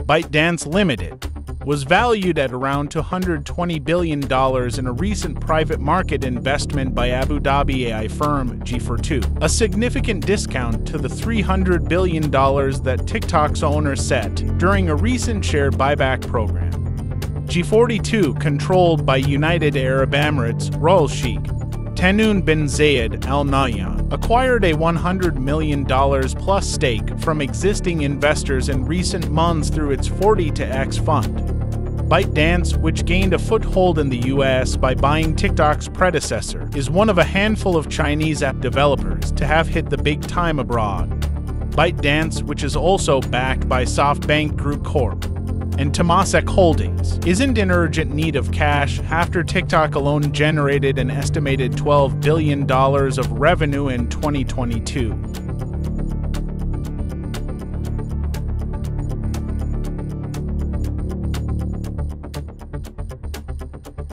ByteDance Limited was valued at around $220 billion in a recent private market investment by Abu Dhabi AI firm G42, a significant discount to the $300 billion that TikTok's owner set during a recent share buyback program. G42, controlled by United Arab Emirates royal Sheikh Tahnoon bin Zayed Al Nahyan, acquired a $100 million plus stake from existing investors in recent months through its 40x fund. ByteDance, which gained a foothold in the US by buying TikTok's predecessor, is one of a handful of Chinese app developers to have hit the big time abroad. ByteDance, which is also backed by SoftBank Group Corp and Temasek Holdings, isn't in urgent need of cash after TikTok alone generated an estimated $12 billion of revenue in 2022.